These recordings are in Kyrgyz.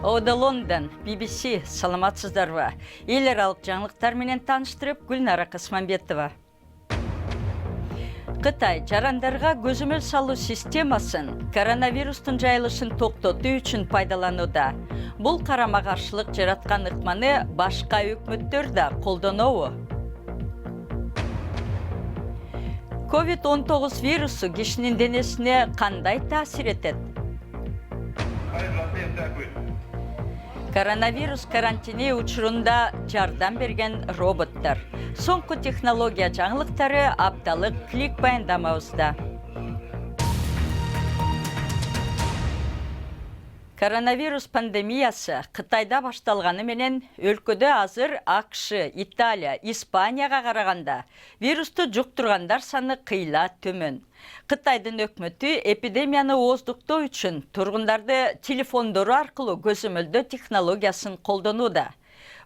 Ода Лондон, BBC, саламатсыздарбы. Ел аралык жаңылыктар менен таныштырып, Гүлнара Касманбетова. Кытай жарандарга көзөмөл салуу системасын коронавирустун жайылышын токтотуу үчүн пайдаланууда. Бул карама-каршылык жараткан ыкманы башка өкмөттөр да колдонобу? COVID-19 вирусу кишинин денесине кандай таасир этет? Коронавирус карантини учурунда жардам берген роботтар. Соңку технология жаңылыктары апталык клик баяндамабызда. Коронавирус пандемиясы Кытайда башталганы менен өлкөдө азыр АКШ, Италия, Испанияга караганда вирусту жуктургандар саны кыйла төмөн. Кытайдын өкмөтү эпидемияны ооздуктоо үчүн тургундарды телефондору аркылуу көзөмөлдөө технологиясын колдонууда.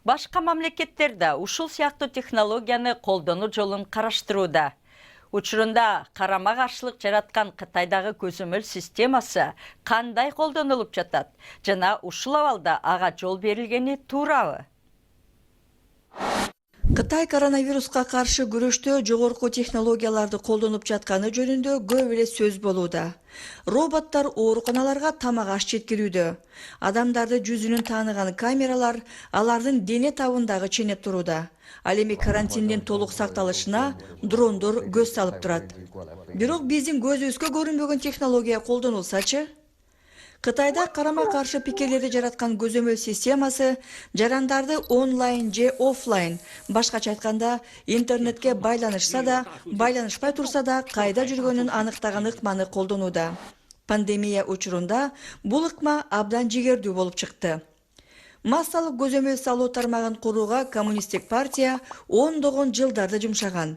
Башка мамлекеттерде ушул сыяктуу технологияны колдонуу жолун караштырууда. Учурунда карама-каршылык жараткан Кытайдагы көзөмөл системасы кандай колдонулуп жатат? Жана ушул абалда ага жол берилгени туурабы? Кытай коронавируска каршы күрөштө жогорку технологияларды колдонуп жатканы жөнүндө көп эле сөз болууда. Роботтар ооруканаларга тамак аш жеткирүүдө. Адамдарды жүзүнүн тааныган камералар алардын дене табындагы ченеп турууда. Ал эми карантиндин толук сакталышына дрондор көз салып турат. Бирок биздин көзүбүзгө көрүнбөгөн технология колдонулсачы? Кытайда карама-каршы пикирлерди жараткан көзөмөл системасы жарандарды онлайн же офлайн, башкача айтканда интернетке байланышса да, байланышпай турса да кайда жүргөнүн аныктаган ыкманы колдонууда. Пандемия учурунда бул ыкма абдан жигердүү болуп чыкты. Массалык көзөмөл салуу тармагын курууга коммунисттик партия ондогон жылдарды жумшаган.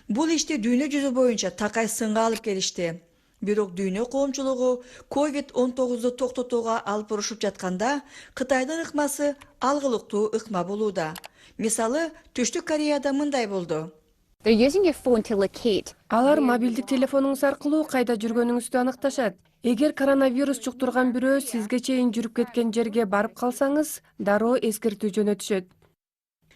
Бул ишти дүйнө жүзү боюнча такай сынга алып келишти. Бирок дүйнө коомчулугу COVID-19 токтотууга алып урушуп жатканда Кытайдын ыкмасы алгылыктуу ыкма болууда. Мисалы, Түштүк Кореяда мындай болду. Алар мобилдик телефонуңуз аркылуу кайда жүргөнүңүздү аныкташат. Эгер коронавирус жуктурган бирөө сизге чейин жүрүп кеткен жерге барып калсаңыз, дароо эскертүү жөнөтүшөт.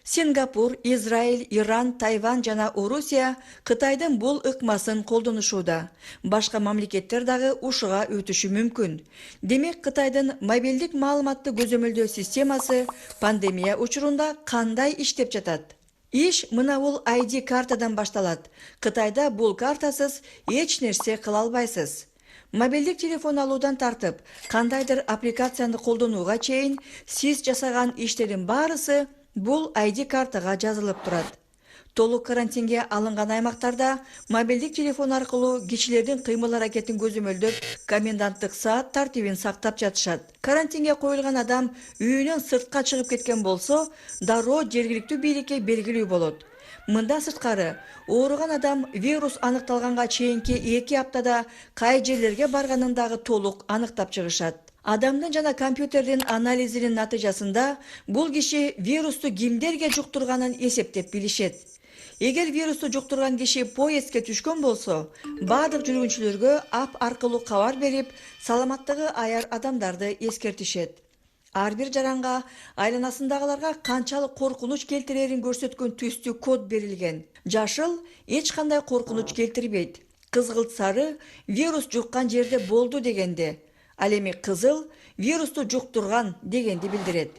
Сингапур, Израиль, Иран, Тайвань жана Орусия Кытайдын бул ыкмасын колдонушууда. Башка мамлекеттер дагы ушуга өтүшү мүмкүн. Демек, Кытайдын мобилдик маалыматты көзөмөлдөө системасы пандемия учурунда кандай иштеп жатат? Иш мына бул ID картадан башталат. Кытайда бул картасыз эч нерсе кыла албайсыз. Мобилдик телефон алуудан тартып, кандайдыр аппликацияны колдонууга чейин сиз жасаган иштердин баарысы бул ID картага жазылып турат. Толук карантинге алынган аймактарда мобилдик телефон аркылуу кишилердин кыймыл-аракетин көзөмөлдөп, коменданттык саат тартибин сактап жатышат. Карантинге коюлган адам үйүнөн сыртка чыгып кеткен болсо, дароо жергиликтүү бийликке белгилүү болот. Мындан сырткары, ооруган адам вирус аныкталганга чейинки 2 аптада кай жерлерге барганын дагы толук аныктап чыгышат. Адамдын жана компьютердин анализинин натыйжасында бул киши вирусту кимдерге жуктурганын эсептеп билишет. Эгер вирусту жуктурган киши поездге түшкөн болсо, бардык жүргүнчүлөргө ап аркылуу кабар берип, саламаттыгы аяр адамдарды эскертишет. Ар бир жаранга айланасындагыларга канчалык коркунуч келтирерин көрсөткөн түстүү код берилген. Жашыл эч кандай коркунуч келтирбейт. Кызгылт сары вирус жуккан жерде болду дегенде, ал эми кызыл вирусту жуктурган дегенди билдирет.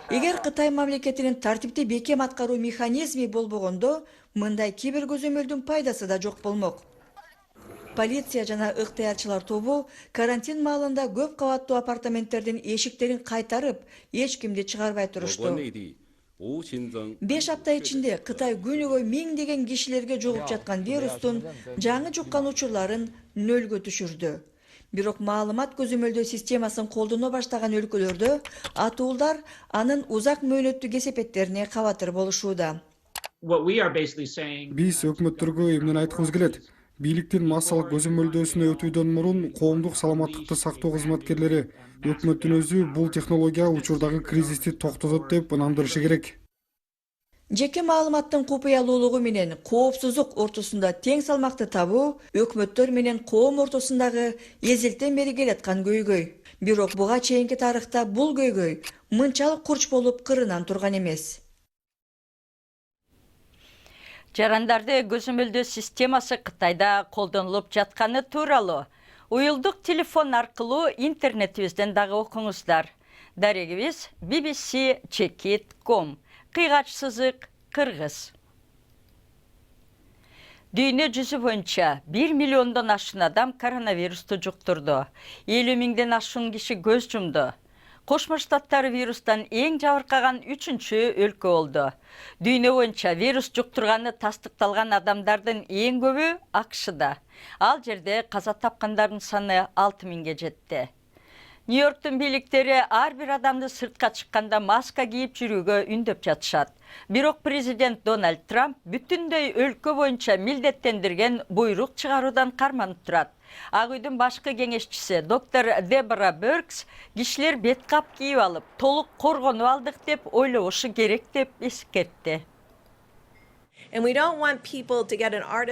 Эгер Кытай мамлекетинин тартипти бекем аткаруу механизми болбогондо, мындай кибер көзөмөлдүн пайдасы да жок болмок. Полиция жана ыктыярчылар тобу карантин маалында көп кабаттуу апартаменттердин эшиктерин кайтарып, эч кимди чыгарбай турушту. 5 апта ичинде Кытай күнүгө миңдеген кишилерге жугуп жаткан вирустун жаңы жуккан учурларын нөлгө түшүрдү. Бирок маалымат көзөмөлдөө системасын колдоно баштаган өлкөлөрдө атуулдар анын узак мөөнөттүү кесепеттерине кабатыр болушууда. Биз өкмөттөргө эмнени айткыбыз келет? Бийликтин массалык көзөмөлдөөсүнө өтүүдөн мурун коомдук саламаттыкты сактоо кызматкерлери өкмөттүн өзү бул технология учурдагы кризисти токтотот деп ынандырышы керек. Жеке маалыматтын купуялуулугу менен коопсуздук ортосунда тең салмакты табуу өкмөттөр менен коом ортосундагы эзелтен бери келаткан көйгөй. Бирок буга чейинки тарыхта бул көйгөй мынчалык курч болуп кырынан турган эмес. Жарандарды көзөмөлдөө системасы Кытайда колдонулуп жатканы тууралуу уюлдук телефон аркылуу интернетибизден дагы окуңуздар. Дарегибиз bbc.com. Кыйгач сызык Кыргыз. Дүйнө жүзү боюнча 1 миллиондон ашык адам коронавирусту жуктурду. 50 миңден ашуун киши көз жумду. Кошмо Штаттар вирустан эң жабыркаган 3-чү өлкө болду. Дүйнө боюнча вирус жуктурганы тастыкталган адамдардын эң көбү АКШда. Ал жерде каза тапкандардын саны 6 миңге жетти. Нью-Йорктун бийликтери ар бир адамды сыртка чыкканда маска кийип жүрүүгө үндөп жатышат. Бирок президент Дональд Трамп бүтүндөй өлкө боюнча милдеттендирген буйрук чыгаруудан карманып турат. Ак үйдүн башкы кеңешчиси доктор Дебора Бёркс кишилер бет кап кийип алып, толук коргонуп алдык деп ойлобошу керек деп эскертти.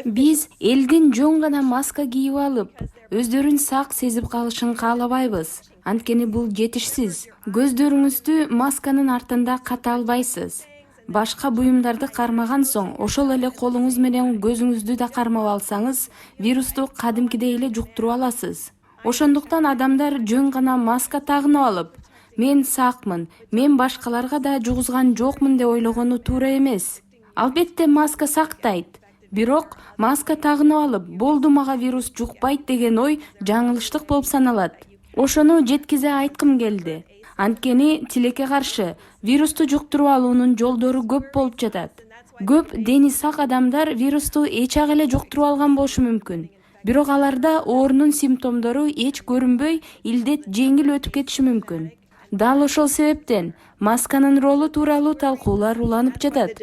Биз элдин жөн гана маска кийип алып, өздөрүн сак сезип калышын каалабайбыз. Анткени бул жетишсиз. Көздөрүңүздү масканын артында ката албайсыз. Башка буюмдарды кармаган соң, ошол эле колуңуз менен көзүңүздү да кармап алсаңыз, вирусту кадимкидей эле жуктуруп аласыз. Ошондуктан адамдар жөн гана маска тагынып алып, мен сакмын, мен башкаларга да жугузган жокмун деп ойлогону туура эмес. Албетте маска сактайт. Бирок маска тагынып алып, болду мага вирус жукпайт деген ой жаңылыштык болуп саналат. Ошону жеткизе айткым келди. Анткени тилекке каршы вирусту жуктуруп алуунун жолдору көп болуп жатат. Көп дени сак адамдар вирусту эч ак эле жуктуруп алган болушу мүмкүн. Бирок аларда оорунун симптомдору эч көрүнбөй, илдет жеңил өтүп кетиши мүмкүн. Дал ошол себептен масканын ролу тууралуу талкуулар уланып жатат.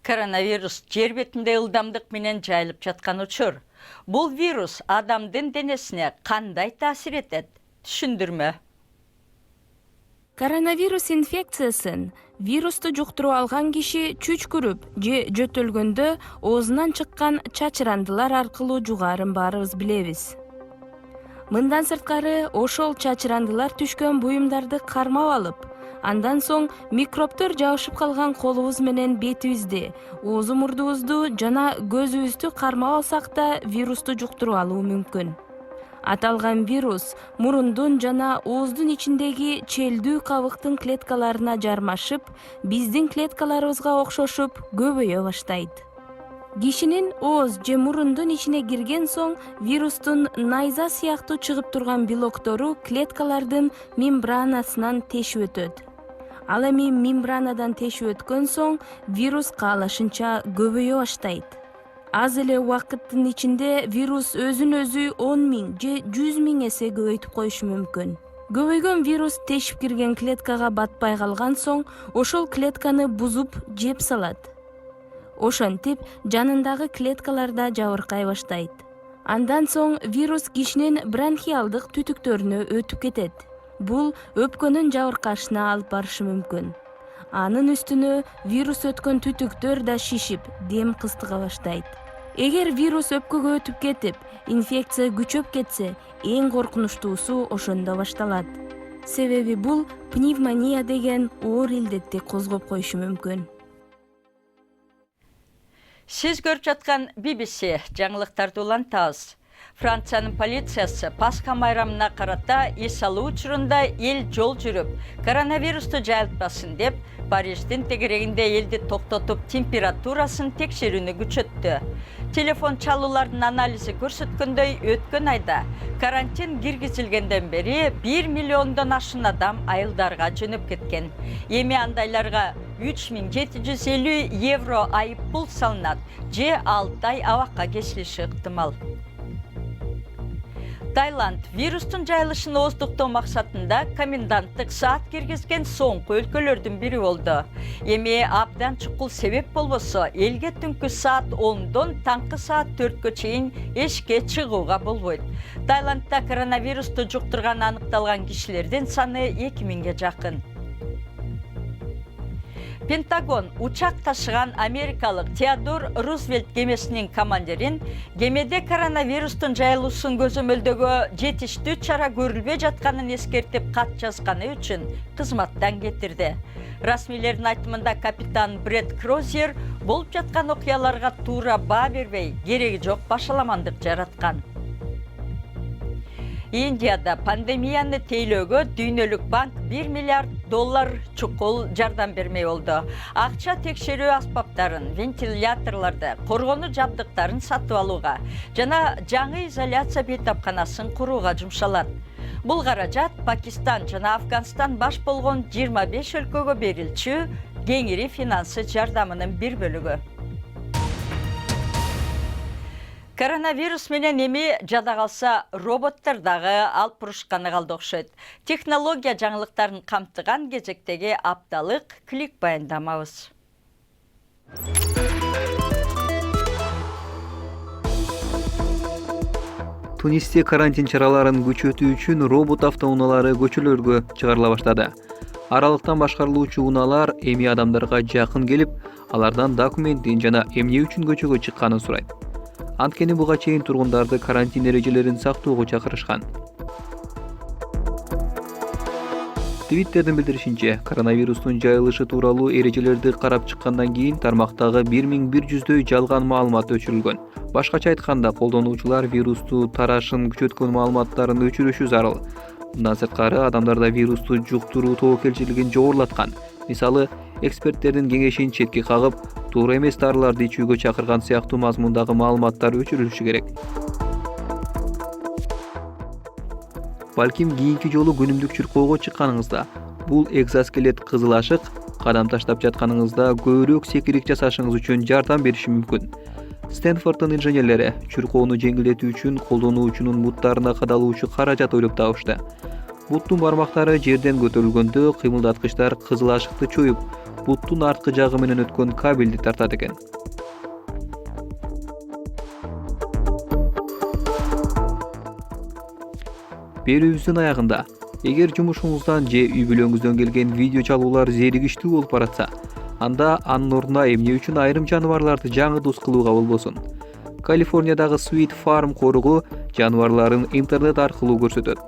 Коронавирус жер бетинде ылдамдык менен жайылып жаткан учур. Бул вирус адамдын денесине кандай таасир этет? Түшүндүрмө. Коронавирус инфекциясын вирусту жуктуруп алган киши чүчкүрүп же жөтөлгөндө оозунан чыккан чачырандылар аркылуу жугаарын баарыбыз билебиз. Мындан сырткары ошол чачырандылар түшкөн буюмдарды кармап алып, андан соң микробтор жабышып калган колубуз менен бетибизди, оозу мурдубузду жана көзүбүздү кармап алсак да вирусту жуктуруп алуу мүмкүн. Аталган вирус мурундун жана ооздун ичиндеги челдүү кабыктын клеткаларына жармашып, биздин клеткаларыбызга окшошуп көбөйө баштайт. Кишинин ооз же мурундун ичине кирген соң вирустун найза сыяктуу чыгып турган белоктору клеткалардын мембранасынан тешип өтөт. Ал эми мембранадан тешип өткөн соң вирус каалашынча көбөйө баштайт. Аз эле убакыттын ичинде вирус өзүн өзү 10 миң же 100 миң эсе көбөйтүп коюшу мүмкүн. Көбөйгөн вирус тешип кирген клеткага батпай калган соң, ошол клетканы бузуп жеп салат. Ошентип жанындагы клеткаларда жабыркай баштайт. Андан соң вирус кишинин бронхиалдык түтүктөрүнө өтүп кетет. Бул өпкөнүн жабыркашына алып барышы мүмкүн. Анын үстүнө вирус өткөн түтүктөр да шишип, дем кыстыга баштайт. Эгер вирус өпкөгө өтүп кетип, инфекция күчөп кетсе, эң коркунучтуусу ошондо башталат. Себеби бул пневмония деген оор илдетти козгоп коюшу мүмкүн. Сиз көрүп жаткан BBC жаңылыктарды улантабыз. Франциянын полициясы Пасха майрамына карата эс алуу учурунда эл жол жүрүп, коронавирусту жайылтпасын деп, Париждин тегерегинде элди токтотуп, температурасын текшерүүнү күчөттү. Телефон чалуулардын анализи көрсөткөндөй, өткөн айда карантин киргизилгенден бери 1 миллиондон ашуун адам айылдарга жөнөп кеткен. Эми андайларга 3750 евро айып пул салынат, же 6 ай абакка кесилиши ыктымал. Таиланд вирустун жайылышын ооздуктоо максатында коменданттык саат киргизген соңку өлкөлөрдүн бири болду. Эми абдан чукул себеп болбосо, элге түнкү саат 10дон таңкы саат 4кө чейин эшикке чыгууга болбойт. Таиландда коронавирусту жуктурган аныкталган кишилердин саны 2000ге жакын. Пентагон учак ташыган америкалык Теодор Рузвельт кемесинин командирин кемеде коронавирустун жайылуусун көзөмөлдөгө жетиштүү чара көрүлбөй жатканын эскертип кат жазганы үчүн кызматтан кетирди. Расмийлердин айтымында капитан Бред Крозер болуп жаткан окуяларга туура баа бербей, кереги жок башаламандык жараткан. Индияда пандемияны тейлөөгө Дүйнөлүк банк $1 миллиард чукул жардам бермей болду. Акча текшерүү аспаптарын, вентиляторларды, коргонуу жабдыктарын сатып алууга жана жаңы изоляция бейтапканасын курууга жумшалат. Бул каражат Пакистан жана Афганистан баш болгон 25 өлкөгө берилчү кеңири финансы жардамынын бир бөлүгү. Коронавирус менен эми жада калса роботтор дагы алып бурушканы калды окшойт. Технология жаңылыктарын камтыган кезектеги апталык клик баяндамабыз. Тунисте карантин чараларын күчөтүү үчүн робот автоунаалары көчөлөргө чыгарыла баштады. Аралыктан башкарылуучу унаалар эми адамдарга жакын келип, алардан документин жана эмне үчүн көчөгө чыкканын сурайт. Анткени буга чейин тургундарды карантин эрежелерин сактоого чакырышкан. Твиттердин билдиришинче, коронавирустун жайылышы тууралуу эрежелерди карап чыккандан кийин тармактагы 1100дөй жалган маалымат өчүрүлгөн. Башкача айтканда, колдонуучулар вирусту тарашын күчөткөн маалыматтарын өчүрүшү зарыл. Мындан сырткары, адамдарда вирусту жуктуруу тобокелчилигин жогорулаткан. Мисалы, эксперттердин кеңешин четке кагып, туура эмес дарыларды ичүүгө чакырган сыяктуу мазмундагы маалыматтар өчүрүлүшү керек. Балким кийинки жолу күнүмдүк чуркоого чыкканыңызда, бул экзоскелет кызыл ашык, кадам таштап жатканыңызда көбүрөөк секирик жасашыңыз үчүн жардам бериши мүмкүн. Стэнфорддун инженерлери чуркоону жеңилдетүү үчүн колдонуучунун буттарына кадалуучу каражат ойлоп табышты. Буттун бармактары жерден көтөрүлгөндө кыймылдаткычтар кызыл ашыкты чоюп, буттун арткы жагы менен өткөн кабелди тартат экен. Берүүбүздүн аягында, эгер жумушуңуздан же үй бүлөңүздөн келген видео чалуулар зеригиштүү болуп баратса, анда анын ордуна эмне үчүн айрым жаныбарларды жаңы дус кылууга болбосун. Калифорниядагы Sweet Farm коругу жаныбарларын интернет аркылуу көрсөтөт.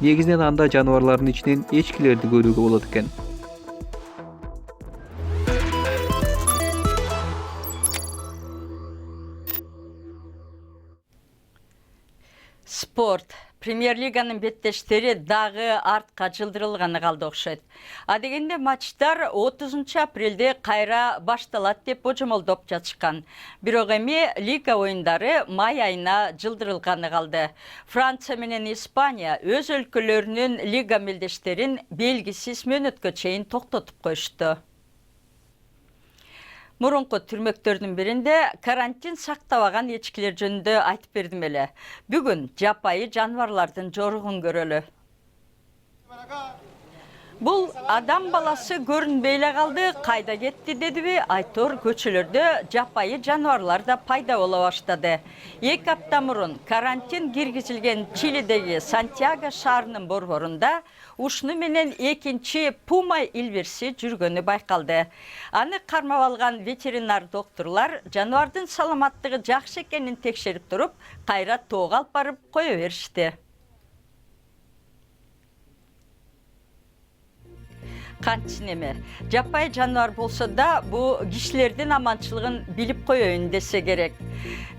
Негизинен анда жаныбарлардын ичинен эчкилерди көрүүгө болот экен. Спорт. Премьер-лиганын беттештери дагы артка жылдырылганы калды окшойт. Адегенде матчтар 30 апрелде кайра башталат деп божомолдоп жатышкан. Бирок эми лига оюндары май айына жылдырылганы калды. Франция менен Испания өз өлкөлөрүнүн лига мелдештерин белгисиз мөөнөткө чейин токтотуп коюшту. Мурунку түрмөктөрдүн биринде карантин сактабаган эчкилер жөнүндө айтып бердим эле. Бүгүн жапайы жаныбарлардын жоругун көрөлү. Бул адам баласы көрүнбөй эле калды, кайда кетти дедиби? Айтор көчөлөрдө жапайы жаныбарлар да пайда боло баштады. 2 апта мурун карантин киргизилген Чилидеги Сантьяго шаарынын борборунда ушуну менен экинчи пума илбирси жүргөнү байкалды. Аны кармап алган ветеринар доктурлар жаныбардын саламаттыгы жакшы экенин текшерип туруп, кайра тоого алып барып кое беришти. Кантчын эме, жапайы жаныбар болсо да, бу кишилердин аманчылыгын билип коеюн десе керек.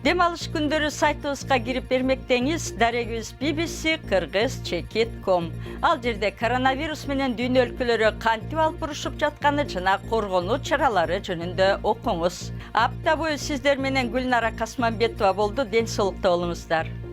Дем алыш күндөрү сайтыбызга кирип бермектеңиз, дарегибиз bbc-kyrgyz.com. Ал жерде коронавирус менен дүйнө өлкөлөрү кантип алып бурушуп жатканы жана коргонуу чаралары жөнүндө окуңуз. Апта бою сиздер менен Гүлнара Касманбетова болду. Ден соолукта болуңуздар.